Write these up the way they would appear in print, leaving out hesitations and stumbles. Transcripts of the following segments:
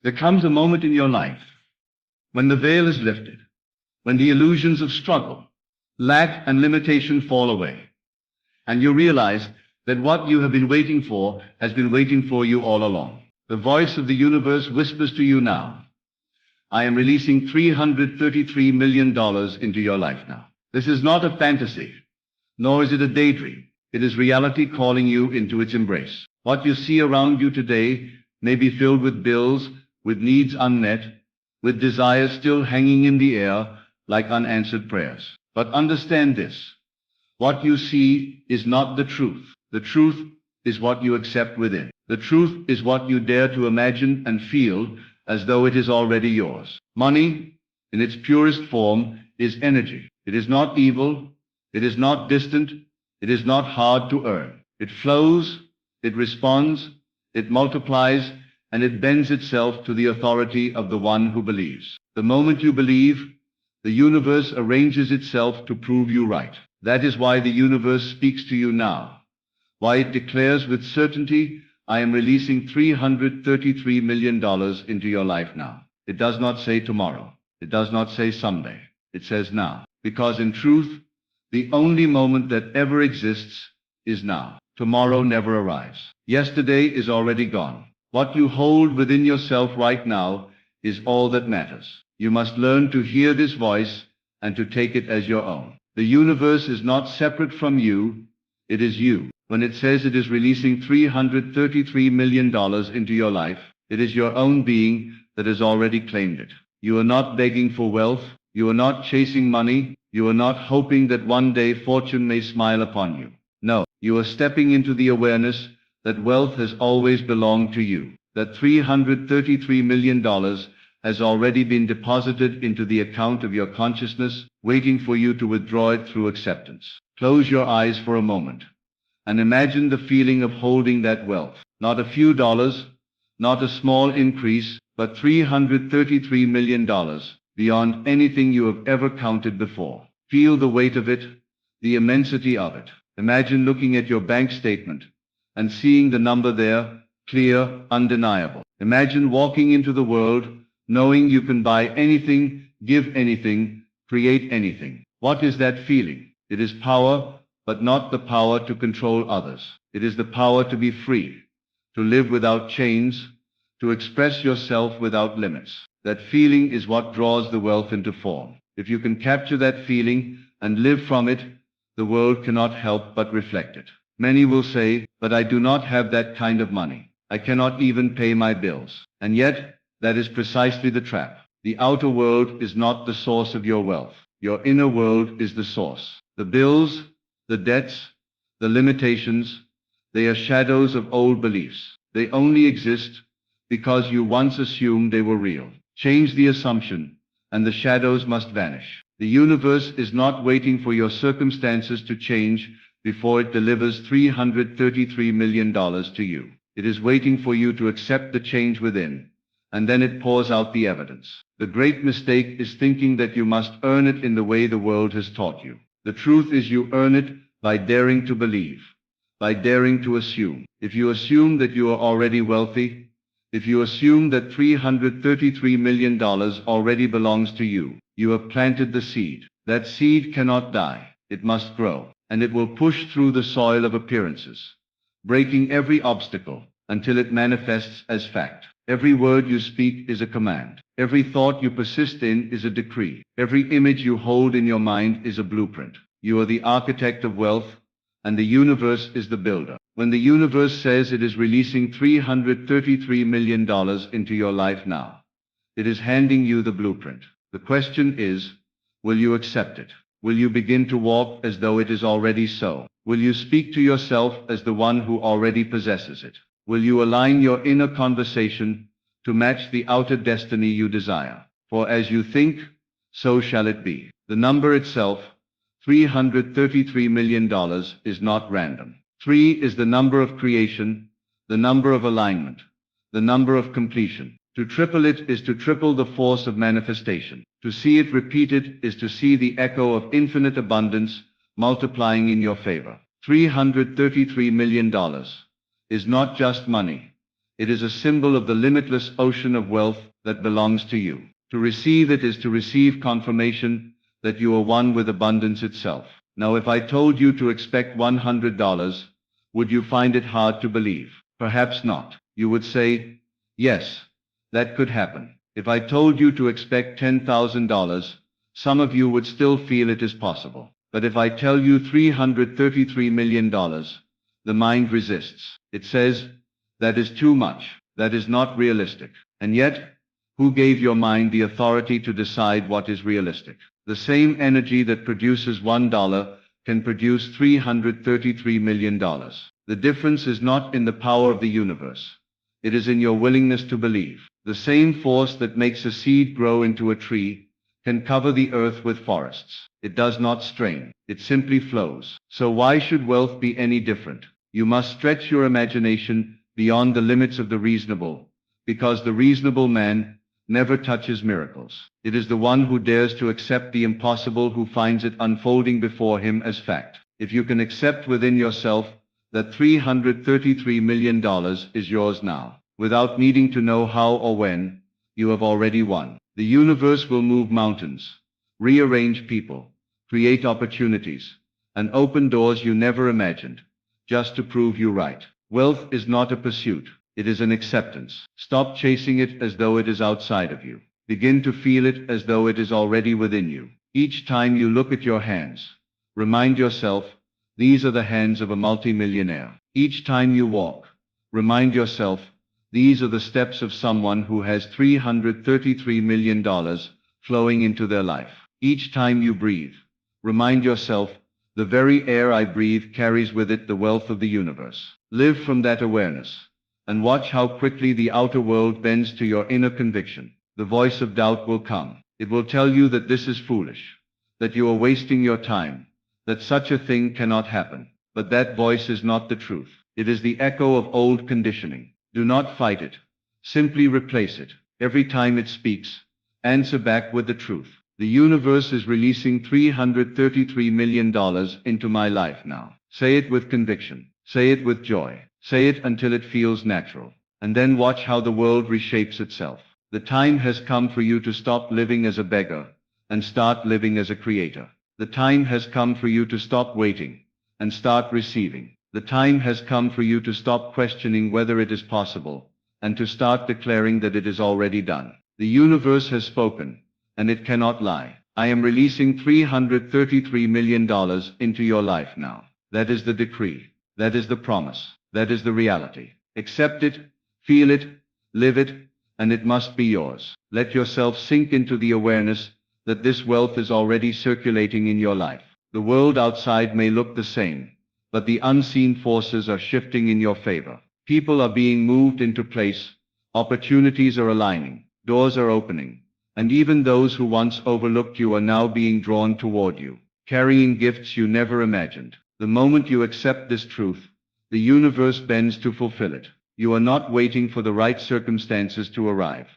There comes a moment in your life when the veil is lifted, when the illusions of struggle, lack, and limitation fall away, and you realize that what you have been waiting for has been waiting for you all along. The voice of the universe whispers to you now, I am releasing $333 million into your life now. This is not a fantasy, nor is it a daydream. It is reality calling you into its embrace. What you see around you today may be filled with bills, with needs unmet, with desires still hanging in the air like unanswered prayers. But understand this. What you see is not the truth. The truth is what you accept within. The truth is what you dare to imagine and feel as though it is already yours. Money, in its purest form, is energy. It is not evil. It is not distant. It is not hard to earn. It flows, it responds, it multiplies, and it bends itself to the authority of the one who believes. The moment you believe, the universe arranges itself to prove you right. That is why the universe speaks to you now, why it declares with certainty, I am releasing $333 million into your life now. It does not say tomorrow. It does not say someday. It says now. Because in truth, the only moment that ever exists is now. Tomorrow never arrives. Yesterday is already gone. What you hold within yourself right now is all that matters. You must learn to hear this voice and to take it as your own. The universe is not separate from you. It is you. When it says it is releasing $333 million into your life, it is your own being that has already claimed it. You are not begging for wealth. You are not chasing money. You are not hoping that one day fortune may smile upon you. No, you are stepping into the awareness that wealth has always belonged to you, that $333 million has already been deposited into the account of your consciousness, waiting for you to withdraw it through acceptance. Close your eyes for a moment and imagine the feeling of holding that wealth. Not a few dollars, not a small increase, but $333 million, beyond anything you have ever counted before. Feel the weight of it, the immensity of it. Imagine looking at your bank statement and seeing the number there, clear, undeniable. Imagine walking into the world, knowing you can buy anything, give anything, create anything. What is that feeling? It is power, but not the power to control others. It is the power to be free, to live without chains, to express yourself without limits. That feeling is what draws the wealth into form. If you can capture that feeling and live from it, the world cannot help but reflect it. Many will say, but I do not have that kind of money. I cannot even pay my bills. And yet, that is precisely the trap. The outer world is not the source of your wealth. Your inner world is the source. The bills, the debts, the limitations, they are shadows of old beliefs. They only exist because you once assumed they were real. Change the assumption, and the shadows must vanish. The universe is not waiting for your circumstances to change before it delivers $333 million to you. It is waiting for you to accept the change within, and then it pours out the evidence. The great mistake is thinking that you must earn it in the way the world has taught you. The truth is you earn it by daring to believe, by daring to assume. If you assume that you are already wealthy, if you assume that $333 million already belongs to you, you have planted the seed. That seed cannot die. It must grow, and it will push through the soil of appearances, breaking every obstacle until it manifests as fact. Every word you speak is a command. Every thought you persist in is a decree. Every image you hold in your mind is a blueprint. You are the architect of wealth, and the universe is the builder. When the universe says it is releasing $333 million into your life now, it is handing you the blueprint. The question is, will you accept it? Will you begin to walk as though it is already so? Will you speak to yourself as the one who already possesses it? Will you align your inner conversation to match the outer destiny you desire? For as you think, so shall it be. The number itself, $333 million, is not random. 3 is the number of creation, the number of alignment, the number of completion. To triple it is to triple the force of manifestation. To see it repeated is to see the echo of infinite abundance multiplying in your favor. $333 million is not just money. It is a symbol of the limitless ocean of wealth that belongs to you. To receive it is to receive confirmation that you are one with abundance itself. Now, if I told you to expect $100, would you find it hard to believe? Perhaps not. You would say, yes, that could happen. If I told you to expect $10,000, some of you would still feel it is possible. But if I tell you $333 million, the mind resists. It says, that is too much. That is not realistic. And yet, who gave your mind the authority to decide what is realistic? The same energy that produces $1 can produce $333 million. The difference is not in the power of the universe. It is in your willingness to believe. The same force that makes a seed grow into a tree can cover the earth with forests. It does not strain. It simply flows. So why should wealth be any different? You must stretch your imagination beyond the limits of the reasonable, because the reasonable man never touches miracles. It is the one who dares to accept the impossible who finds it unfolding before him as fact. If you can accept within yourself that $333 million is yours now, without needing to know how or when, you have already won. The universe will move mountains, rearrange people, create opportunities, and open doors you never imagined, just to prove you right. Wealth is not a pursuit. It is an acceptance. Stop chasing it as though it is outside of you. Begin to feel it as though it is already within you. Each time you look at your hands, remind yourself, these are the hands of a multimillionaire. Each time you walk, remind yourself, these are the steps of someone who has $333 million flowing into their life. Each time you breathe, remind yourself, the very air I breathe carries with it the wealth of the universe. Live from that awareness, and watch how quickly the outer world bends to your inner conviction. The voice of doubt will come. It will tell you that this is foolish, that you are wasting your time, that such a thing cannot happen. But that voice is not the truth. It is the echo of old conditioning. Do not fight it. Simply replace it. Every time it speaks, answer back with the truth. The universe is releasing $333 million into my life now. Say it with conviction. Say it with joy. Say it until it feels natural. And then watch how the world reshapes itself. The time has come for you to stop living as a beggar and start living as a creator. The time has come for you to stop waiting and start receiving. The time has come for you to stop questioning whether it is possible and to start declaring that it is already done. The universe has spoken, and it cannot lie. I am releasing $333 million into your life now. That is the decree. That is the promise. That is the reality. Accept it, feel it, live it, and it must be yours. Let yourself sink into the awareness that this wealth is already circulating in your life. The world outside may look the same, but the unseen forces are shifting in your favor. People are being moved into place, opportunities are aligning, doors are opening, and even those who once overlooked you are now being drawn toward you, carrying gifts you never imagined. The moment you accept this truth, the universe bends to fulfill it. You are not waiting for the right circumstances to arrive.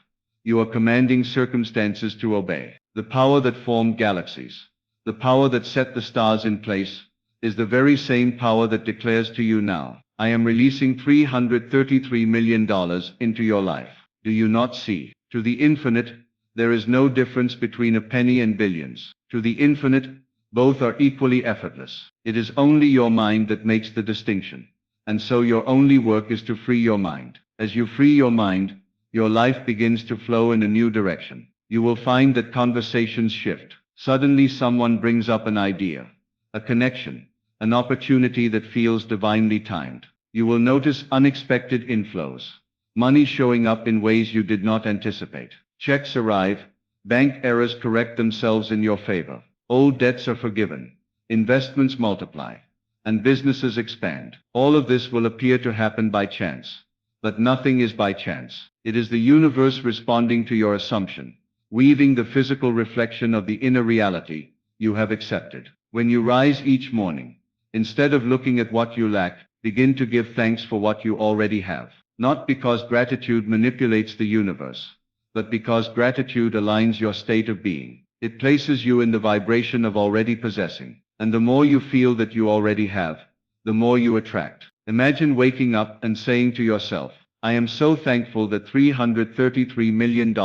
You are commanding circumstances to obey. The power that formed galaxies, the power that set the stars in place, is the very same power that declares to you now, I am releasing $333 million into your life. Do you not see? To the infinite, there is no difference between a penny and billions. To the infinite, both are equally effortless. It is only your mind that makes the distinction. And so your only work is to free your mind. As you free your mind, your life begins to flow in a new direction. You will find that conversations shift. Suddenly someone brings up an idea, a connection, an opportunity that feels divinely timed. You will notice unexpected inflows, money showing up in ways you did not anticipate. Checks arrive, bank errors correct themselves in your favor. Old debts are forgiven, investments multiply, and businesses expand. All of this will appear to happen by chance. But nothing is by chance. It is the universe responding to your assumption, weaving the physical reflection of the inner reality you have accepted. When you rise each morning, instead of looking at what you lack, begin to give thanks for what you already have. Not because gratitude manipulates the universe, but because gratitude aligns your state of being. It places you in the vibration of already possessing. And the more you feel that you already have, the more you attract. Imagine waking up and saying to yourself, I am so thankful that $333 million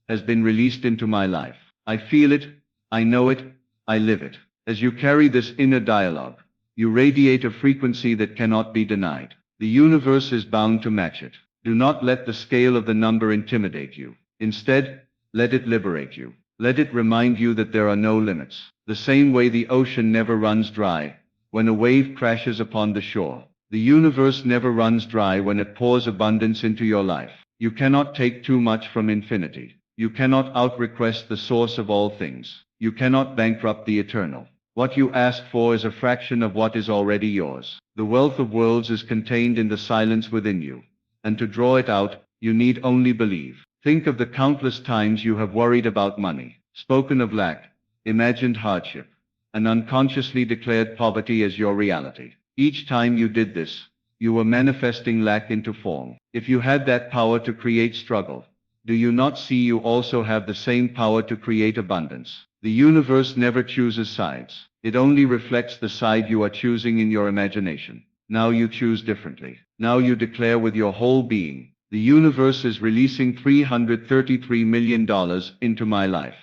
has been released into my life. I feel it, I know it, I live it. As you carry this inner dialogue, you radiate a frequency that cannot be denied. The universe is bound to match it. Do not let the scale of the number intimidate you. Instead, let it liberate you. Let it remind you that there are no limits. The same way the ocean never runs dry when a wave crashes upon the shore. The universe never runs dry when it pours abundance into your life. You cannot take too much from infinity. You cannot out-request the source of all things. You cannot bankrupt the eternal. What you ask for is a fraction of what is already yours. The wealth of worlds is contained in the silence within you. And to draw it out, you need only believe. Think of the countless times you have worried about money, spoken of lack, imagined hardship, and unconsciously declared poverty as your reality. Each time you did this, you were manifesting lack into form. If you had that power to create struggle, do you not see you also have the same power to create abundance? The universe never chooses sides. It only reflects the side you are choosing in your imagination. Now you choose differently. Now you declare with your whole being, the universe is releasing $333 million into my life.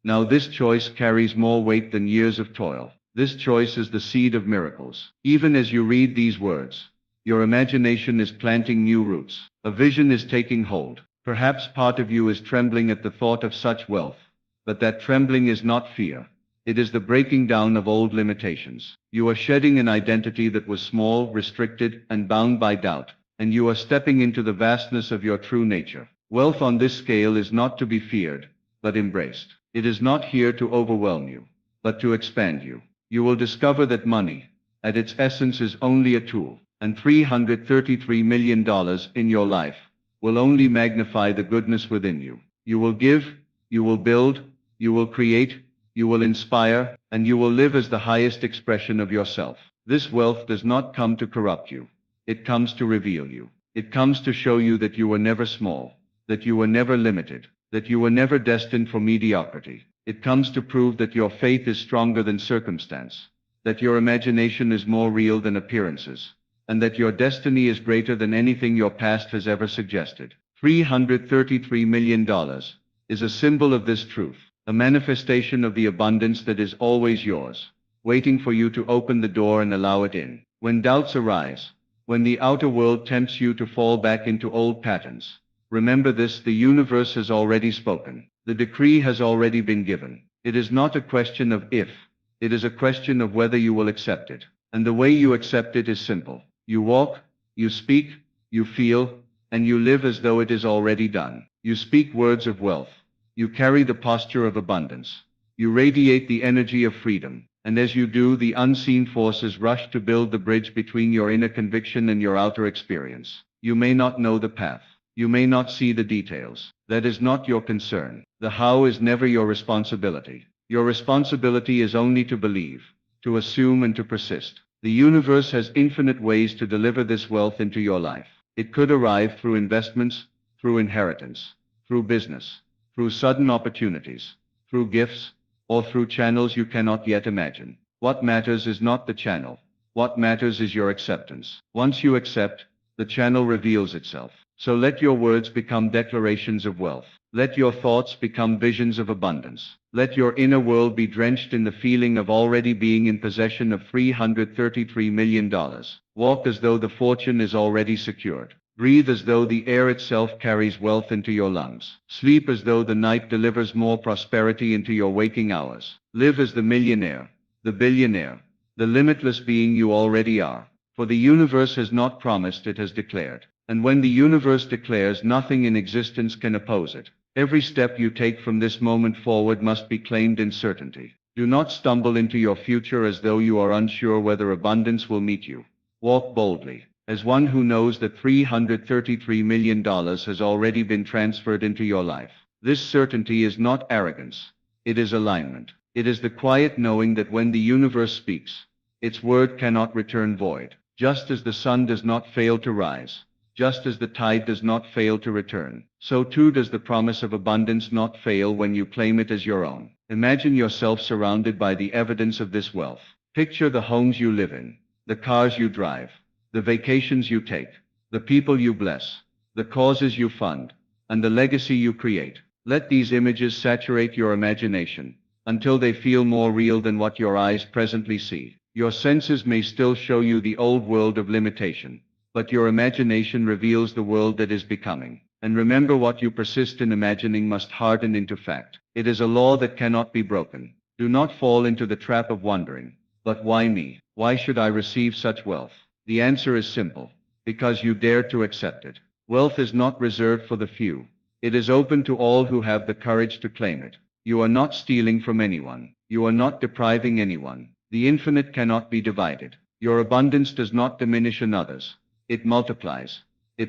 Now this choice carries more weight than years of toil. This choice is the seed of miracles. Even as you read these words, your imagination is planting new roots. A vision is taking hold. Perhaps part of you is trembling at the thought of such wealth, but that trembling is not fear. It is the breaking down of old limitations. You are shedding an identity that was small, restricted, and bound by doubt, and you are stepping into the vastness of your true nature. Wealth on this scale is not to be feared, but embraced. It is not here to overwhelm you, but to expand you. You will discover that money, at its essence, is only a tool, and $333 million in your life will only magnify the goodness within you. You will give, you will build, you will create, you will inspire, and you will live as the highest expression of yourself. This wealth does not come to corrupt you. It comes to reveal you. It comes to show you that you were never small, that you were never limited, that you were never destined for mediocrity. It comes to prove that your faith is stronger than circumstance, that your imagination is more real than appearances, and that your destiny is greater than anything your past has ever suggested. $333 million is a symbol of this truth, a manifestation of the abundance that is always yours, waiting for you to open the door and allow it in. When doubts arise, when the outer world tempts you to fall back into old patterns, remember this: the universe has already spoken. The decree has already been given. It is not a question of if, it is a question of whether you will accept it. And the way you accept it is simple. You walk, you speak, you feel, and you live as though it is already done. You speak words of wealth. You carry the posture of abundance. You radiate the energy of freedom. And as you do, the unseen forces rush to build the bridge between your inner conviction and your outer experience. You may not know the path. You may not see the details. That is not your concern. The how is never your responsibility. Your responsibility is only to believe, to assume, and to persist. The universe has infinite ways to deliver this wealth into your life. It could arrive through investments, through inheritance, through business, through sudden opportunities, through gifts, or through channels you cannot yet imagine. What matters is not the channel. What matters is your acceptance. Once you accept, the channel reveals itself. So let your words become declarations of wealth. Let your thoughts become visions of abundance. Let your inner world be drenched in the feeling of already being in possession of $333 million. Walk as though the fortune is already secured. Breathe as though the air itself carries wealth into your lungs. Sleep as though the night delivers more prosperity into your waking hours. Live as the millionaire, the billionaire, the limitless being you already are. For the universe has not promised, it has declared. And when the universe declares, nothing in existence can oppose it. Every step you take from this moment forward must be claimed in certainty. Do not stumble into your future as though you are unsure whether abundance will meet you. Walk boldly, as one who knows that $333 million has already been transferred into your life. This certainty is not arrogance. It is alignment. It is the quiet knowing that when the universe speaks, its word cannot return void. Just as the sun does not fail to rise, just as the tide does not fail to return, so too does the promise of abundance not fail when you claim it as your own. Imagine yourself surrounded by the evidence of this wealth. Picture the homes you live in, the cars you drive, the vacations you take, the people you bless, the causes you fund, and the legacy you create. Let these images saturate your imagination until they feel more real than what your eyes presently see. Your senses may still show you the old world of limitation, but your imagination reveals the world that is becoming. And remember, what you persist in imagining must harden into fact. It is a law that cannot be broken. Do not fall into the trap of wondering, but why me? Why should I receive such wealth? The answer is simple: because you dare to accept it. Wealth is not reserved for the few. It is open to all who have the courage to claim it. You are not stealing from anyone. You are not depriving anyone. The infinite cannot be divided. Your abundance does not diminish in others. It multiplies.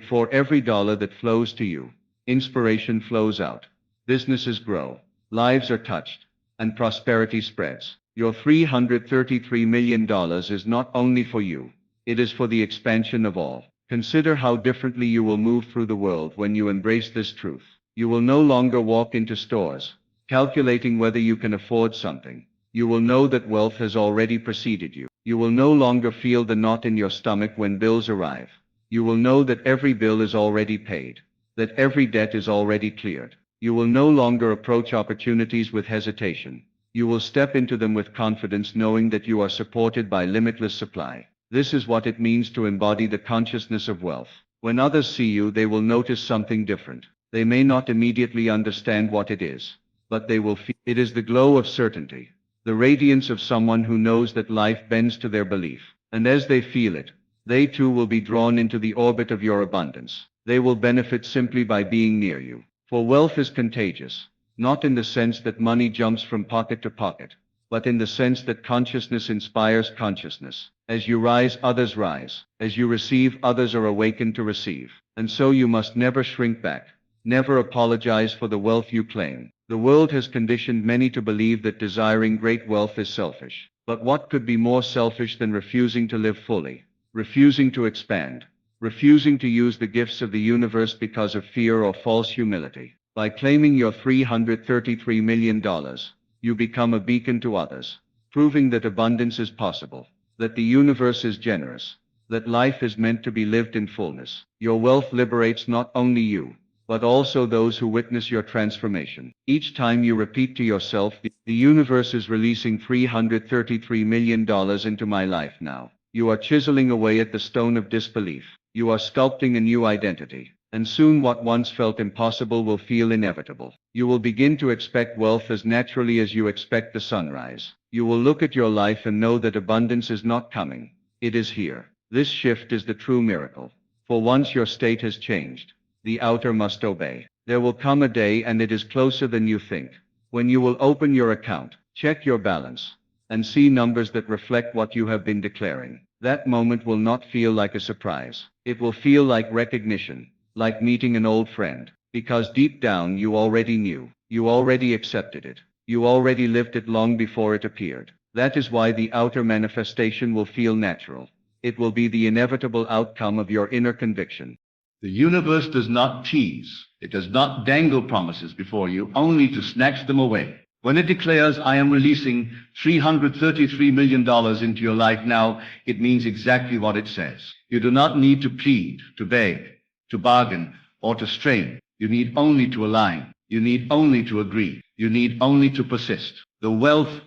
For every dollar that flows to you, inspiration flows out. Businesses grow. Lives are touched. And prosperity spreads. Your $333 million is not only for you. It is for the expansion of all. Consider how differently you will move through the world when you embrace this truth. You will no longer walk into stores, calculating whether you can afford something. You will know that wealth has already preceded you. You will no longer feel the knot in your stomach when bills arrive. You will know that every bill is already paid, that every debt is already cleared. You will no longer approach opportunities with hesitation. You will step into them with confidence, knowing that you are supported by limitless supply. This is what it means to embody the consciousness of wealth. When others see you, they will notice something different. They may not immediately understand what it is, but they will feel it. Is the glow of certainty, the radiance of someone who knows that life bends to their belief. And as they feel it, they too will be drawn into the orbit of your abundance. They will benefit simply by being near you. For wealth is contagious, not in the sense that money jumps from pocket to pocket, but in the sense that consciousness inspires consciousness. As you rise, others rise. As you receive, others are awakened to receive. And so you must never shrink back, never apologize for the wealth you claim. The world has conditioned many to believe that desiring great wealth is selfish. But what could be more selfish than refusing to live fully, refusing to expand, refusing to use the gifts of the universe because of fear or false humility? By claiming your $333 million, you become a beacon to others, proving that abundance is possible, that the universe is generous, that life is meant to be lived in fullness. Your wealth liberates not only you, but also those who witness your transformation. Each time you repeat to yourself, the universe is releasing $333 million into my life now, you are chiseling away at the stone of disbelief. You are sculpting a new identity. And soon what once felt impossible will feel inevitable. You will begin to expect wealth as naturally as you expect the sunrise. You will look at your life and know that abundance is not coming. It is here. This shift is the true miracle. For once your state has changed, the outer must obey. There will come a day, and it is closer than you think, when you will open your account, check your balance, and see numbers that reflect what you have been declaring. That moment will not feel like a surprise. It will feel like recognition, like meeting an old friend, because deep down you already knew, you already accepted it, you already lived it long before it appeared. That is why the outer manifestation will feel natural. It will be the inevitable outcome of your inner conviction. The universe does not tease. It does not dangle promises before you, only to snatch them away. When it declares, I am releasing $333 million into your life now, it means exactly what it says. You do not need to plead, to beg, to bargain, or to strain. You need only to align. You need only to agree. You need only to persist. The wealth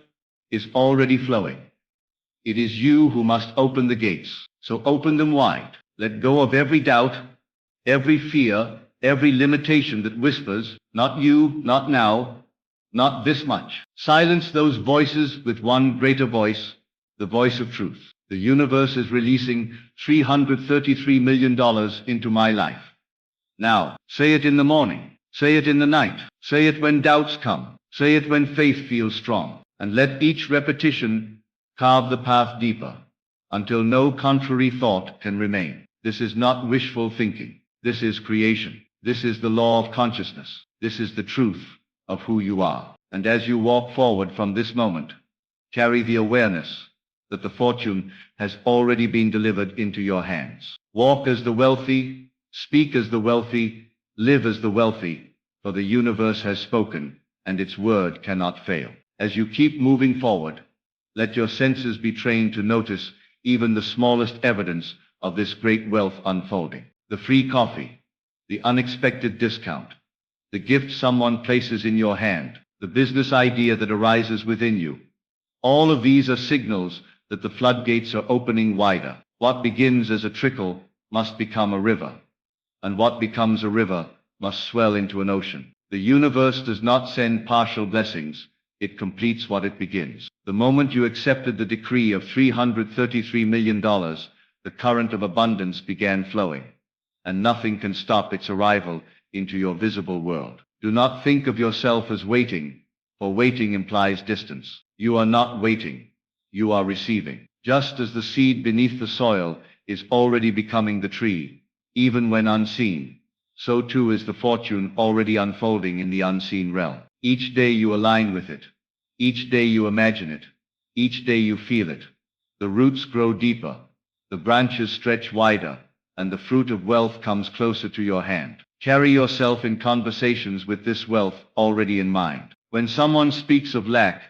is already flowing. It is you who must open the gates. So open them wide. Let go of every doubt, every fear, every limitation that whispers, not you, not now, not this much. Silence those voices with one greater voice, the voice of truth. The universe is releasing $333 million into my life. Now, say it in the morning. Say it in the night. Say it when doubts come. Say it when faith feels strong. And let each repetition carve the path deeper, until no contrary thought can remain. This is not wishful thinking. This is creation. This is the law of consciousness. This is the truth of who you are. And as you walk forward from this moment, carry the awareness that the fortune has already been delivered into your hands. Walk as the wealthy, speak as the wealthy, live as the wealthy, for the universe has spoken, and its word cannot fail. As you keep moving forward, let your senses be trained to notice even the smallest evidence of this great wealth unfolding. The free coffee, the unexpected discount, the gift someone places in your hand, the business idea that arises within you. All of these are signals that the floodgates are opening wider. What begins as a trickle must become a river, and what becomes a river must swell into an ocean. The universe does not send partial blessings, it completes what it begins. The moment you accepted the decree of $333 million, the current of abundance began flowing, and nothing can stop its arrival into your visible world. Do not think of yourself as waiting, for waiting implies distance. You are not waiting, you are receiving. Just as the seed beneath the soil is already becoming the tree, even when unseen, so too is the fortune already unfolding in the unseen realm. Each day you align with it, each day you imagine it, each day you feel it. The roots grow deeper, the branches stretch wider, and the fruit of wealth comes closer to your hand. Carry yourself in conversations with this wealth already in mind. When someone speaks of lack,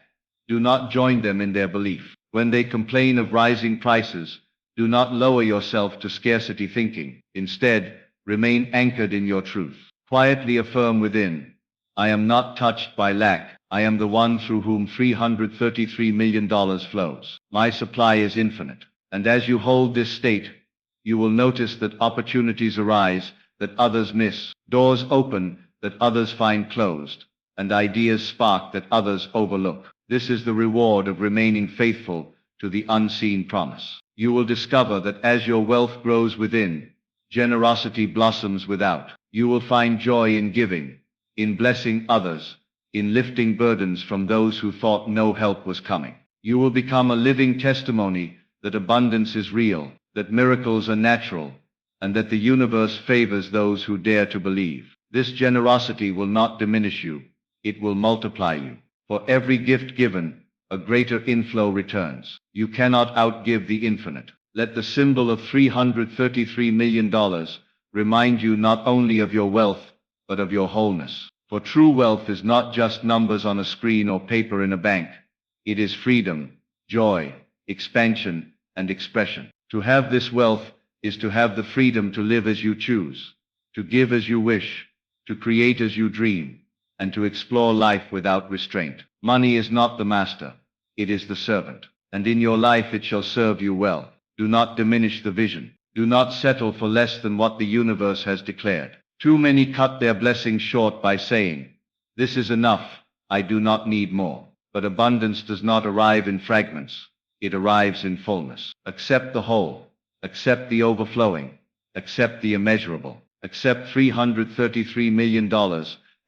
do not join them in their belief. When they complain of rising prices, do not lower yourself to scarcity thinking. Instead, remain anchored in your truth. Quietly affirm within, I am not touched by lack. I am the one through whom $333 million flows. My supply is infinite. And as you hold this state, you will notice that opportunities arise that others miss, doors open that others find closed, and ideas spark that others overlook. This is the reward of remaining faithful to the unseen promise. You will discover that as your wealth grows within, generosity blossoms without. You will find joy in giving, in blessing others, in lifting burdens from those who thought no help was coming. You will become a living testimony that abundance is real, that miracles are natural, and that the universe favors those who dare to believe. This generosity will not diminish you, it will multiply you. For every gift given, a greater inflow returns. You cannot outgive the infinite. Let the symbol of $333 million remind you not only of your wealth, but of your wholeness. For true wealth is not just numbers on a screen or paper in a bank. It is freedom, joy, expansion, and expression. To have this wealth is to have the freedom to live as you choose, to give as you wish, to create as you dream, and to explore life without restraint. Money is not the master, it is the servant. And in your life it shall serve you well. Do not diminish the vision. Do not settle for less than what the universe has declared. Too many cut their blessings short by saying, this is enough, I do not need more. But abundance does not arrive in fragments, it arrives in fullness. Accept the whole, accept the overflowing, accept the immeasurable, accept $333 million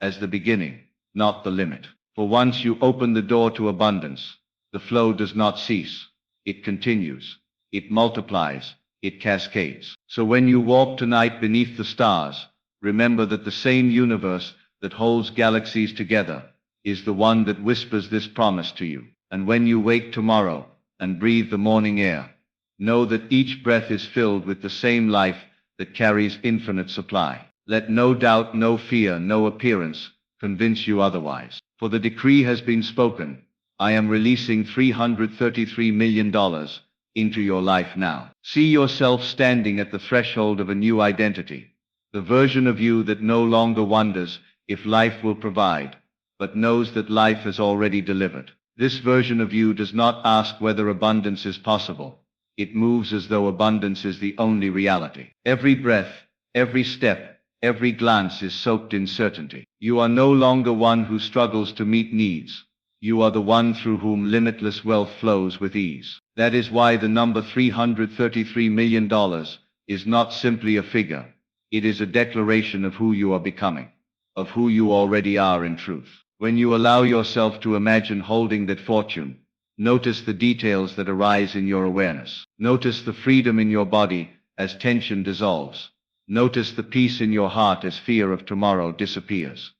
as the beginning, not the limit. For once you open the door to abundance, the flow does not cease, it continues, it multiplies, it cascades. So when you walk tonight beneath the stars, remember that the same universe that holds galaxies together is the one that whispers this promise to you. And when you wake tomorrow and breathe the morning air, know that each breath is filled with the same life that carries infinite supply. Let no doubt, no fear, no appearance convince you otherwise. For the decree has been spoken. I am releasing $333 million into your life now. See yourself standing at the threshold of a new identity, the version of you that no longer wonders if life will provide, but knows that life has already delivered. This version of you does not ask whether abundance is possible. It moves as though abundance is the only reality. Every breath, every step, every glance is soaked in certainty. You are no longer one who struggles to meet needs. You are the one through whom limitless wealth flows with ease. That is why the number $333 million is not simply a figure. It is a declaration of who you are becoming, of who you already are in truth. When you allow yourself to imagine holding that fortune, notice the details that arise in your awareness. Notice the freedom in your body as tension dissolves. Notice the peace in your heart as fear of tomorrow disappears.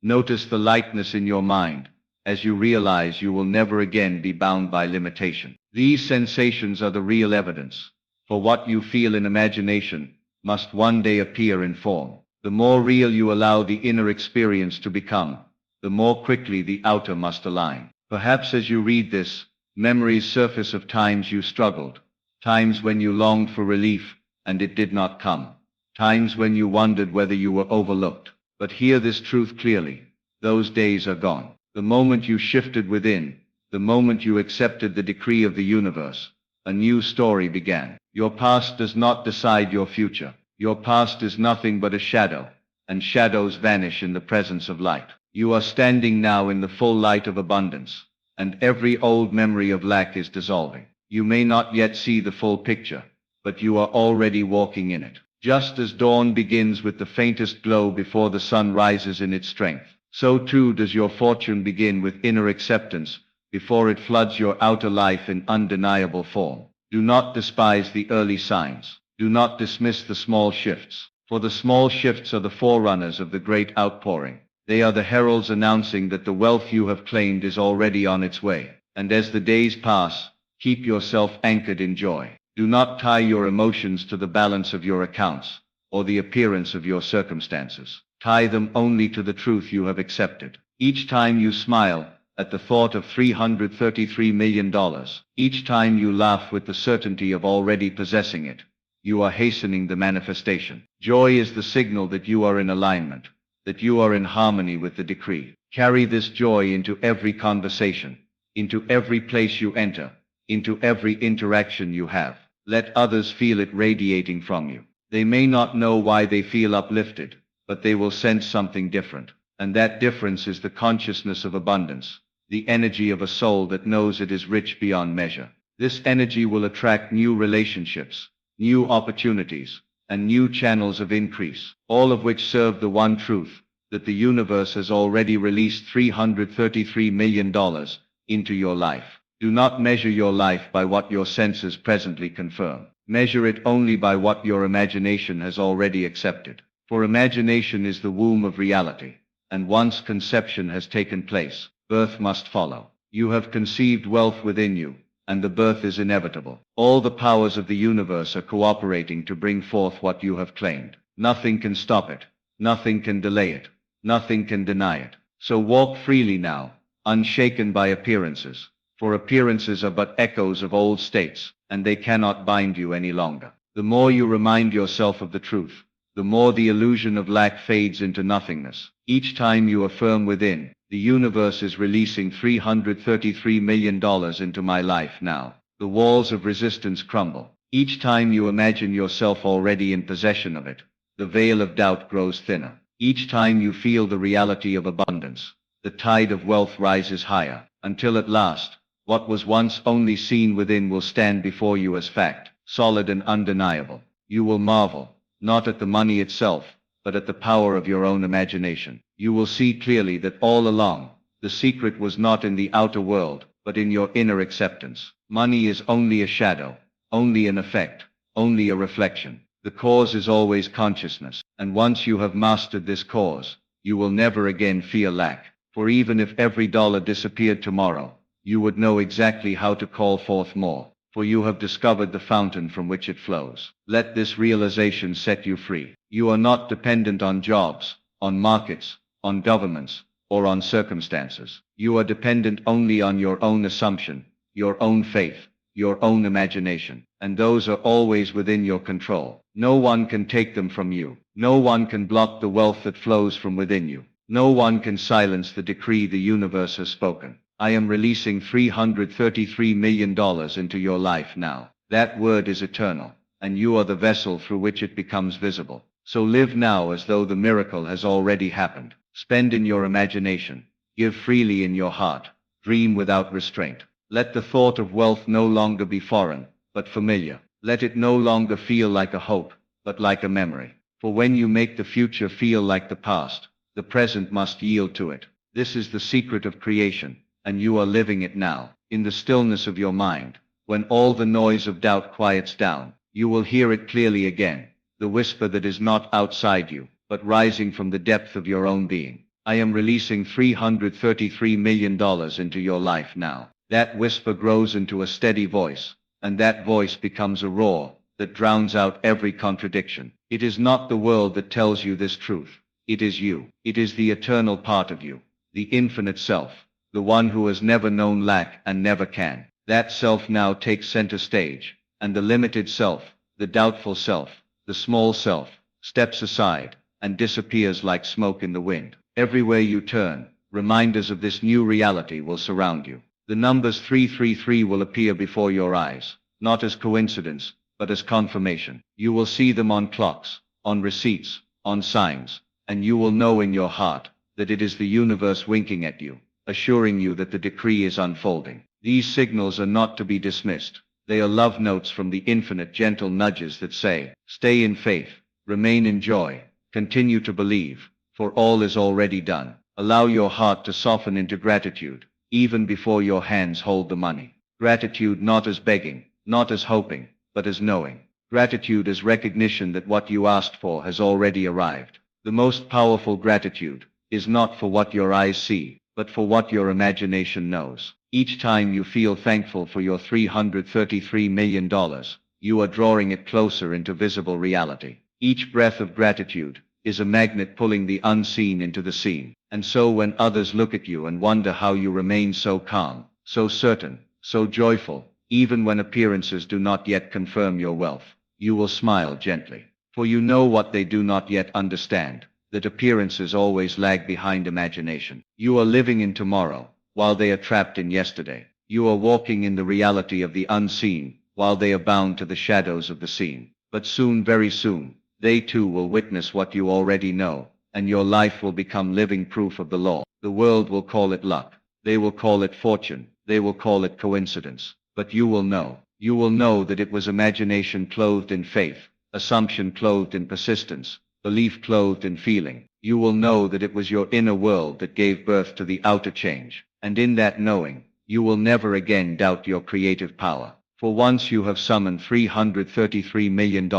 Notice the lightness in your mind as you realize you will never again be bound by limitation. These sensations are the real evidence, for what you feel in imagination must one day appear in form. The more real you allow the inner experience to become, the more quickly the outer must align. Perhaps as you read this, memories surface of times you struggled, times when you longed for relief and it did not come, times when you wondered whether you were overlooked. But hear this truth clearly. Those days are gone. The moment you shifted within, the moment you accepted the decree of the universe, a new story began. Your past does not decide your future. Your past is nothing but a shadow, and shadows vanish in the presence of light. You are standing now in the full light of abundance, and every old memory of lack is dissolving. You may not yet see the full picture, but you are already walking in it. Just as dawn begins with the faintest glow before the sun rises in its strength, so too does your fortune begin with inner acceptance before it floods your outer life in undeniable form. Do not despise the early signs. Do not dismiss the small shifts, for the small shifts are the forerunners of the great outpouring. They are the heralds announcing that the wealth you have claimed is already on its way. And as the days pass, keep yourself anchored in joy. Do not tie your emotions to the balance of your accounts, or the appearance of your circumstances. Tie them only to the truth you have accepted. Each time you smile at the thought of $333 million, each time you laugh with the certainty of already possessing it, you are hastening the manifestation. Joy is the signal that you are in alignment, that you are in harmony with the decree. Carry this joy into every conversation, into every place you enter, into every interaction you have. Let others feel it radiating from you. They may not know why they feel uplifted, but they will sense something different. And that difference is the consciousness of abundance, the energy of a soul that knows it is rich beyond measure. This energy will attract new relationships, new opportunities, and new channels of increase, all of which serve the one truth, that the universe has already released $333 million into your life. Do not measure your life by what your senses presently confirm. Measure it only by what your imagination has already accepted. For imagination is the womb of reality, and once conception has taken place, birth must follow. You have conceived wealth within you, and the birth is inevitable. All the powers of the universe are cooperating to bring forth what you have claimed. Nothing can stop it. Nothing can delay it. Nothing can deny it. So walk freely now, unshaken by appearances. For appearances are but echoes of old states, and they cannot bind you any longer. The more you remind yourself of the truth, the more the illusion of lack fades into nothingness. Each time you affirm within, the universe is releasing $333 million into my life now. The walls of resistance crumble. Each time you imagine yourself already in possession of it, the veil of doubt grows thinner. Each time you feel the reality of abundance, the tide of wealth rises higher, until at last, what was once only seen within will stand before you as fact, solid and undeniable. You will marvel, not at the money itself, but at the power of your own imagination. You will see clearly that all along, the secret was not in the outer world, but in your inner acceptance. Money is only a shadow, only an effect, only a reflection. The cause is always consciousness, and once you have mastered this cause, you will never again fear lack. For even if every dollar disappeared tomorrow, you would know exactly how to call forth more, for you have discovered the fountain from which it flows. Let this realization set you free. You are not dependent on jobs, on markets, on governments, or on circumstances. You are dependent only on your own assumption, your own faith, your own imagination, and those are always within your control. No one can take them from you. No one can block the wealth that flows from within you. No one can silence the decree the universe has spoken. I am releasing $333 million into your life now. That word is eternal, and you are the vessel through which it becomes visible. So live now as though the miracle has already happened. Spend in your imagination. Give freely in your heart. Dream without restraint. Let the thought of wealth no longer be foreign, but familiar. Let it no longer feel like a hope, but like a memory. For when you make the future feel like the past, the present must yield to it. This is the secret of creation, and you are living it now. In the stillness of your mind, when all the noise of doubt quiets down, you will hear it clearly again, the whisper that is not outside you, but rising from the depth of your own being. I am releasing $333 million into your life now. That whisper grows into a steady voice, and that voice becomes a roar that drowns out every contradiction. It is not the world that tells you this truth. It is you. It is the eternal part of you, the infinite self, the one who has never known lack and never can. That self now takes center stage, and the limited self, the doubtful self, the small self, steps aside, and disappears like smoke in the wind. Everywhere you turn, reminders of this new reality will surround you. The numbers 333 will appear before your eyes, not as coincidence, but as confirmation. You will see them on clocks, on receipts, on signs, and you will know in your heart that it is the universe winking at you, assuring you that the decree is unfolding. These signals are not to be dismissed. They are love notes from the infinite, gentle nudges that say, stay in faith, remain in joy, continue to believe, for all is already done. Allow your heart to soften into gratitude, even before your hands hold the money. Gratitude not as begging, not as hoping, but as knowing. Gratitude as recognition that what you asked for has already arrived. The most powerful gratitude is not for what your eyes see, but for what your imagination knows. Each time you feel thankful for your $333 million, you are drawing it closer into visible reality. Each breath of gratitude is a magnet pulling the unseen into the seen. And so when others look at you and wonder how you remain so calm, so certain, so joyful, even when appearances do not yet confirm your wealth, you will smile gently. For you know what they do not yet understand, that appearances always lag behind imagination. You are living in tomorrow, while they are trapped in yesterday. You are walking in the reality of the unseen, while they are bound to the shadows of the seen. But soon, very soon, they too will witness what you already know, and your life will become living proof of the law. The world will call it luck. They will call it fortune. They will call it coincidence. But you will know. You will know that it was imagination clothed in faith, assumption clothed in persistence, belief clothed in feeling. You will know that it was your inner world that gave birth to the outer change. And in that knowing, you will never again doubt your creative power. For once you have summoned $333 million,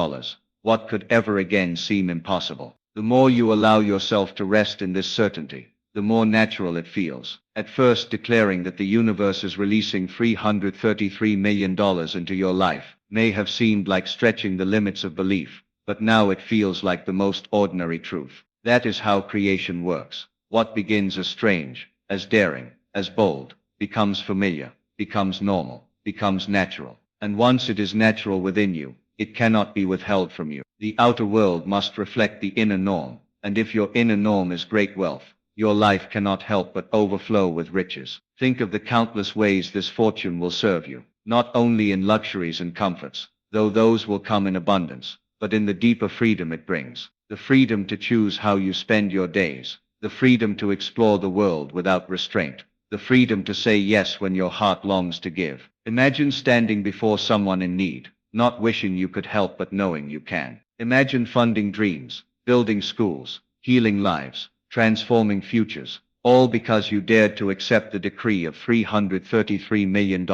what could ever again seem impossible? The more you allow yourself to rest in this certainty, the more natural it feels. At first, declaring that the universe is releasing $333 million into your life may have seemed like stretching the limits of belief, but now it feels like the most ordinary truth. That is how creation works. What begins as strange, as daring, as bold, becomes familiar, becomes normal, becomes natural. And once it is natural within you, it cannot be withheld from you. The outer world must reflect the inner norm, and if your inner norm is great wealth, your life cannot help but overflow with riches. Think of the countless ways this fortune will serve you, not only in luxuries and comforts, though those will come in abundance, but in the deeper freedom it brings. The freedom to choose how you spend your days, the freedom to explore the world without restraint, the freedom to say yes when your heart longs to give. Imagine standing before someone in need, not wishing you could help but knowing you can. Imagine funding dreams, building schools, healing lives, transforming futures, all because you dared to accept the decree of $333 million.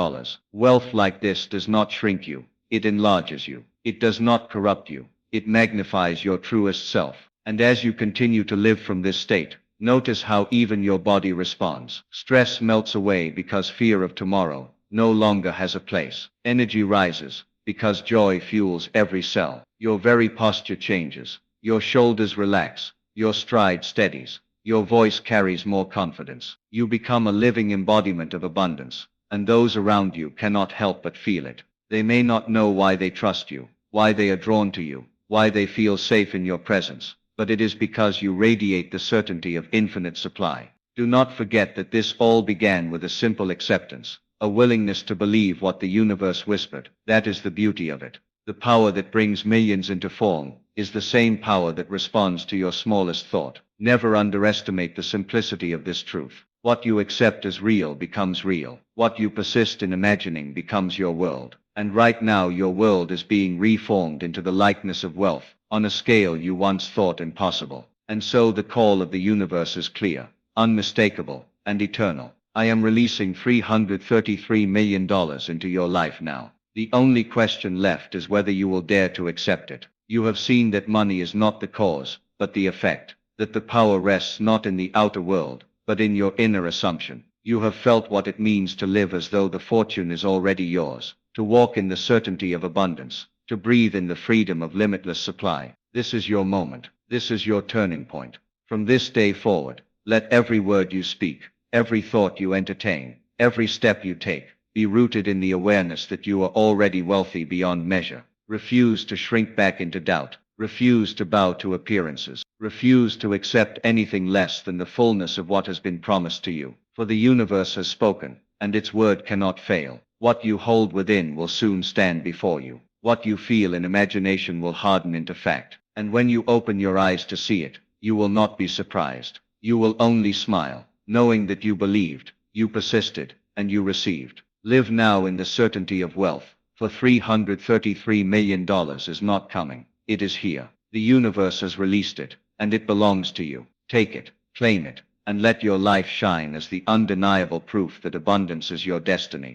Wealth like this does not shrink you, it enlarges you. It does not corrupt you, it magnifies your truest self. And as you continue to live from this state, notice how even your body responds. Stress melts away because fear of tomorrow no longer has a place. Energy rises because joy fuels every cell. Your very posture changes. Your shoulders relax. Your stride steadies. Your voice carries more confidence. You become a living embodiment of abundance, and those around you cannot help but feel it. They may not know why they trust you, why they are drawn to you, why they feel safe in your presence, but it is because you radiate the certainty of infinite supply. Do not forget that this all began with a simple acceptance, a willingness to believe what the universe whispered. That is the beauty of it. The power that brings millions into form is the same power that responds to your smallest thought. Never underestimate the simplicity of this truth. What you accept as real becomes real. What you persist in imagining becomes your world. And right now your world is being reformed into the likeness of wealth, on a scale you once thought impossible. And so the call of the universe is clear, unmistakable, and eternal. I am releasing $333 million into your life now. The only question left is whether you will dare to accept it. You have seen that money is not the cause, but the effect, that the power rests not in the outer world, but in your inner assumption. You have felt what it means to live as though the fortune is already yours, to walk in the certainty of abundance, to breathe in the freedom of limitless supply. This is your moment. This is your turning point. From this day forward, let every word you speak, every thought you entertain, every step you take, be rooted in the awareness that you are already wealthy beyond measure. Refuse to shrink back into doubt. Refuse to bow to appearances. Refuse to accept anything less than the fullness of what has been promised to you. For the universe has spoken, and its word cannot fail. What you hold within will soon stand before you. What you feel in imagination will harden into fact. And when you open your eyes to see it, you will not be surprised. You will only smile, knowing that you believed, you persisted, and you received. Live now in the certainty of wealth, for $333 million is not coming. It is here. The universe has released it, and it belongs to you. Take it, claim it, and let your life shine as the undeniable proof that abundance is your destiny.